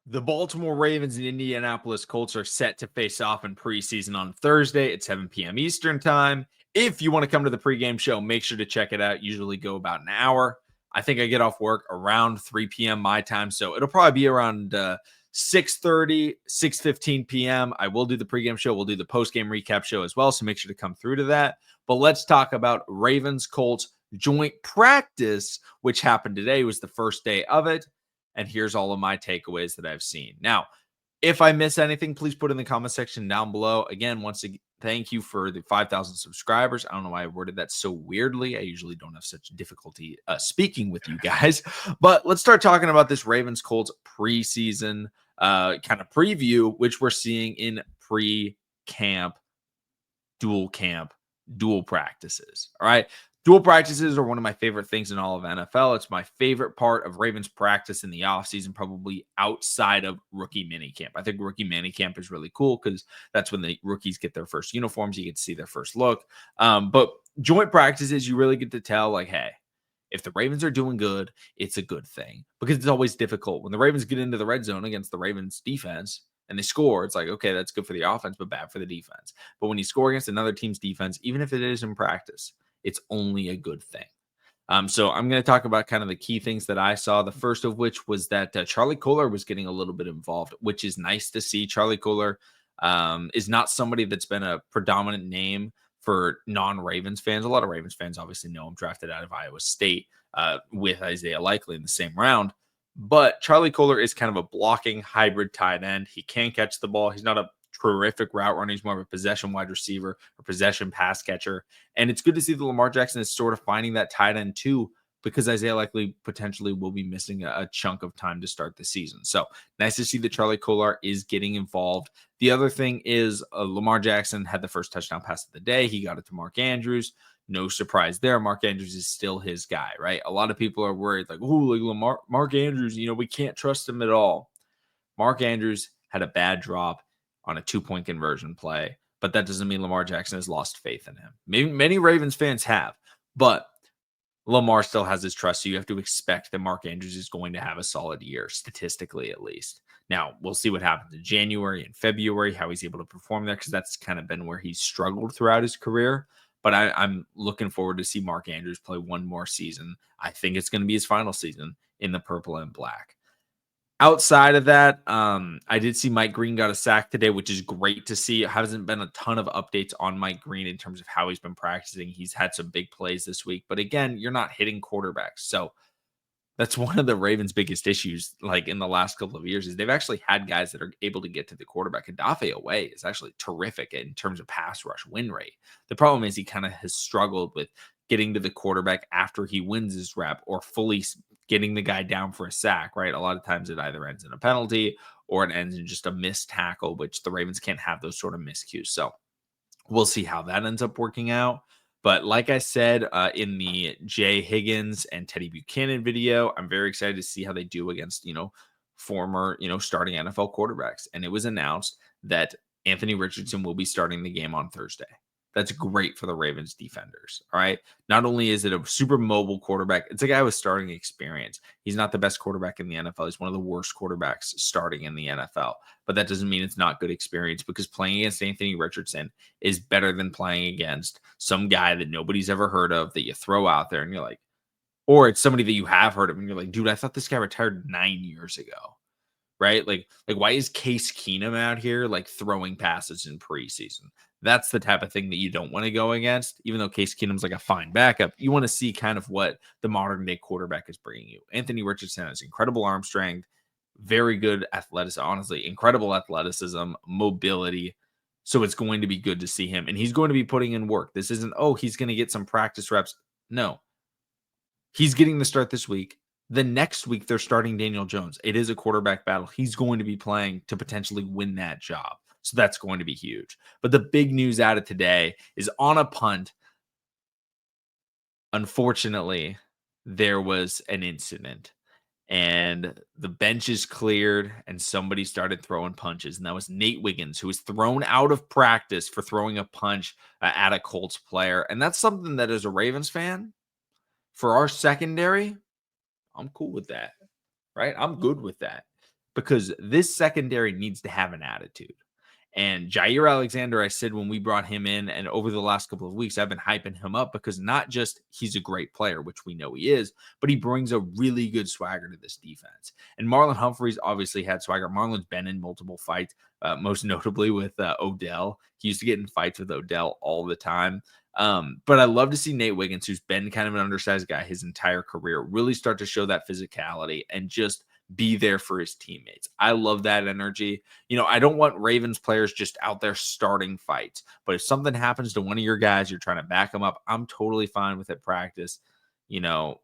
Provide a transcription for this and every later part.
The Baltimore Ravens and Indianapolis Colts are set to face off in preseason on Thursday at 7 p.m. Eastern time. If you want to come to the pregame show, make sure to check it out. Usually go about an hour. I think I get off work around 3 p.m. my time, so it'll probably be around 6:30, 6:15 p.m. I will do the pregame show. We'll do the postgame recap show as well, so make sure to come through to that. But let's talk about Ravens Colts joint practice, which happened today. It was the first day of it. And here's all of my takeaways that I've seen. Now, if I miss anything, please put in the comment section down below. Again, once again, thank you for the 5,000 subscribers. I don't know why I worded that so weirdly. I usually don't have such difficulty speaking with you guys. But let's start talking about this Ravens Colts preseason kind of preview, which we're seeing in pre-camp, dual practices. All right. Dual practices are one of my favorite things in all of NFL. It's my favorite part of Ravens practice in the offseason, probably outside of rookie minicamp. I think rookie minicamp is really cool because that's when the rookies get their first uniforms. You get to see their first look. But joint practices, you really get to tell, like, hey, if the Ravens are doing good, it's a good thing, because it's always difficult. When the Ravens get into the red zone against the Ravens defense and they score, it's like, okay, that's good for the offense, but bad for the defense. But when you score against another team's defense, even if it is in practice, it's only a good thing. So I'm going to talk about kind of the key things that I saw. The first of which was that Charlie Kolar was getting a little bit involved, which is nice to see. Charlie Kolar is not somebody that's been a predominant name for non-Ravens fans. A lot of Ravens fans obviously know him, drafted out of Iowa State with Isaiah Likely in the same round. But Charlie Kolar is kind of a blocking hybrid tight end. He can catch the ball. He's not a terrific route runner. He's more of a possession wide receiver or possession pass catcher. And it's good to see that Lamar Jackson is sort of finding that tight end too, because Isaiah Likely potentially will be missing a chunk of time to start the season. So nice to see that Charlie Kolar is getting involved. The other thing is Lamar Jackson had the first touchdown pass of the day. He got it to Mark Andrews. No surprise there. Mark Andrews is still his guy, right? A lot of people are worried, like, oh, like Mark Andrews, we can't trust him at all. Mark Andrews had a bad drop on a 2-point conversion play, but that doesn't mean Lamar Jackson has lost faith in him. Many Ravens fans have, but Lamar still has his trust, so you have to expect that Mark Andrews is going to have a solid year, statistically at least. Now, we'll see what happens in January and February, how he's able to perform there, because that's kind of been where he's struggled throughout his career. But I'm looking forward to see Mark Andrews play one more season. I think it's going to be his final season in the purple and black. Outside of that, I did see Mike Green got a sack today, which is great to see. It hasn't been a ton of updates on Mike Green in terms of how he's been practicing. He's had some big plays this week, but again, you're not hitting quarterbacks. So that's one of the Ravens' biggest issues, like in the last couple of years, is they've actually had guys that are able to get to the quarterback. And Dafe Away is actually terrific in terms of pass rush win rate. The problem is he kind of has struggled with getting to the quarterback after he wins his rep, or fully getting the guy down for a sack, right? A lot of times it either ends in a penalty or it ends in just a missed tackle, which the Ravens can't have those sort of miscues. So we'll see how that ends up working out. But like I said in the Jay Higgins and Teddy Buchanan video, I'm very excited to see how they do against, former, starting NFL quarterbacks. And it was announced that Anthony Richardson will be starting the game on Thursday. That's great for the Ravens defenders. All right. Not only is it a super mobile quarterback, it's a guy with starting experience. He's not the best quarterback in the NFL. He's one of the worst quarterbacks starting in the NFL. But that doesn't mean it's not good experience, because playing against Anthony Richardson is better than playing against some guy that nobody's ever heard of that you throw out there and you're like, or it's somebody that you have heard of and you're like, dude, I thought this guy retired 9 years ago. Right? Like why is Case Keenum out here like throwing passes in preseason? That's the type of thing that you don't want to go against. Even though Case Keenum's like a fine backup, you want to see kind of what the modern day quarterback is bringing you. Anthony Richardson has incredible arm strength, very good athleticism, honestly, incredible athleticism, mobility. So it's going to be good to see him, and he's going to be putting in work. This isn't, he's going to get some practice reps. No, he's getting the start this week. The next week, they're starting Daniel Jones. It is a quarterback battle. He's going to be playing to potentially win that job. So that's going to be huge. But the big news out of today is on a punt. Unfortunately, there was an incident and the bench is cleared and somebody started throwing punches. And that was Nate Wiggins, who was thrown out of practice for throwing a punch at a Colts player. And that's something that, as a Ravens fan, for our secondary, I'm cool with that, right? I'm good with that. because this secondary needs to have an attitude. And Jair Alexander, I said when we brought him in, and over the last couple of weeks, I've been hyping him up because not just he's a great player, which we know he is, but he brings a really good swagger to this defense. And Marlon Humphreys obviously had swagger. Marlon's been in multiple fights, most notably with Odell. He used to get in fights with Odell all the time. But I love to see Nate Wiggins, who's been kind of an undersized guy his entire career, really start to show that physicality and just be there for his teammates. I love that energy. I don't want Ravens players just out there starting fights, but if something happens to one of your guys, you're trying to back them up, I'm totally fine with it. Practice, you're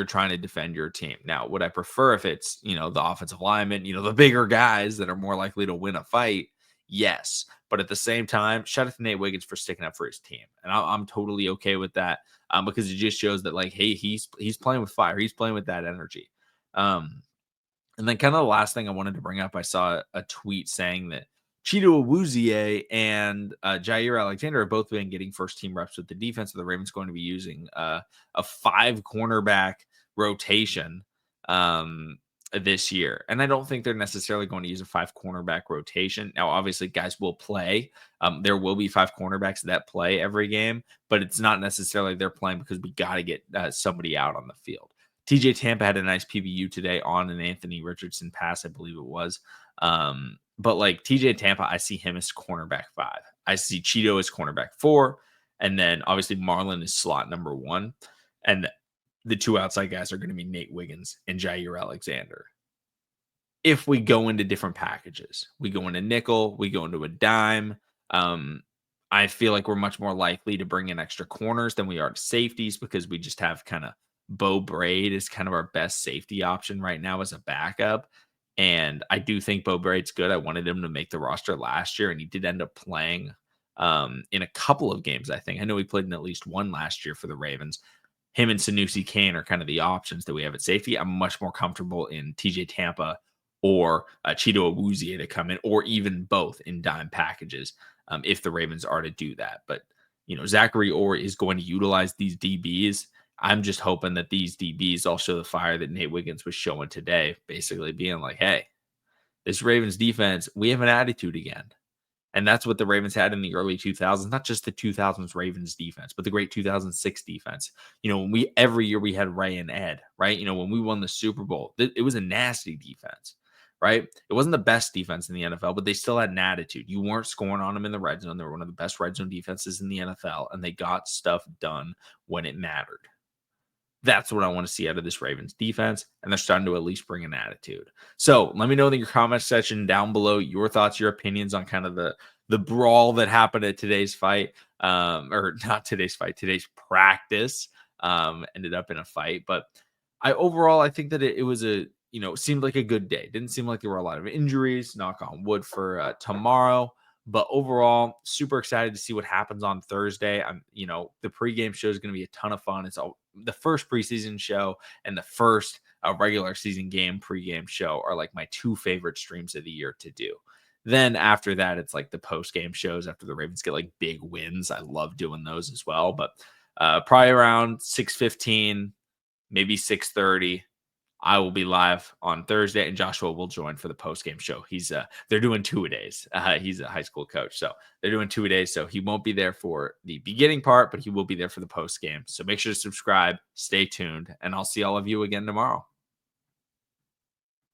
trying to defend your team. Now, would I prefer if it's, the offensive linemen, the bigger guys that are more likely to win a fight? Yes. But at the same time, shout out to Nate Wiggins for sticking up for his team. And I'm totally okay with that because it just shows that, like, hey, he's playing with fire. He's playing with that energy. And then kind of the last thing I wanted to bring up, I saw a tweet saying that Cheeto Awuzie and Jair Alexander have both been getting first team reps with the defense. So the Ravens going to be using a 5 cornerback rotation this year. And I don't think they're necessarily going to use a 5 cornerback rotation. Now, obviously, guys will play. There will be 5 cornerbacks that play every game, but it's not necessarily they're playing because we got to get somebody out on the field. TJ Tampa had a nice PBU today on an Anthony Richardson pass, I believe it was. But like TJ Tampa, I see him as cornerback 5. I see Cheeto as cornerback 4. And then obviously Marlon is slot number 1. And the 2 outside guys are going to be Nate Wiggins and Jair Alexander. If we go into different packages, we go into nickel, we go into a dime. I feel like we're much more likely to bring in extra corners than we are to safeties because we just have kind of Bo Braid is kind of our best safety option right now as a backup. And I do think Bo Braid's good. I wanted him to make the roster last year, and he did end up playing in a couple of games, I think. I know he played in at least one last year for the Ravens. Him and Sanusi Kane are kind of the options that we have at safety. I'm much more comfortable in TJ Tampa or Cheeto Awuzie to come in, or even both in dime packages if the Ravens are to do that. But, Zachary Orr is going to utilize these DBs. I'm just hoping that these DBs all show the fire that Nate Wiggins was showing today, basically being like, hey, this Ravens defense, we have an attitude again. And that's what the Ravens had in the early 2000s, not just the 2000s Ravens defense, but the great 2006 defense. When every year we had Ray and Ed, right? When we won the Super Bowl, it was a nasty defense, right? It wasn't the best defense in the NFL, but they still had an attitude. You weren't scoring on them in the red zone. They were one of the best red zone defenses in the NFL, and they got stuff done when it mattered. That's what I want to see out of this Ravens defense, and they're starting to at least bring an attitude. So let me know in your comment section down below your thoughts, your opinions on kind of the brawl that happened at today's fight, or not today's fight, today's practice ended up in a fight. But I think that it was seemed like a good day. Didn't seem like there were a lot of injuries, knock on wood for tomorrow. But overall, super excited to see what happens on Thursday. The pregame show is going to be a ton of fun. It's the first preseason show and the first regular season game pregame show are like my 2 favorite streams of the year to do. Then after that, it's like the post-game shows after the Ravens get like big wins. I love doing those as well. But probably around 6:15, maybe 6:30. I will be live on Thursday, and Joshua will join for the post-game show. They're doing 2-a-days. He's a high school coach, so they're doing 2-a-days. So he won't be there for the beginning part, but he will be there for the post-game. So make sure to subscribe, stay tuned, and I'll see all of you again tomorrow.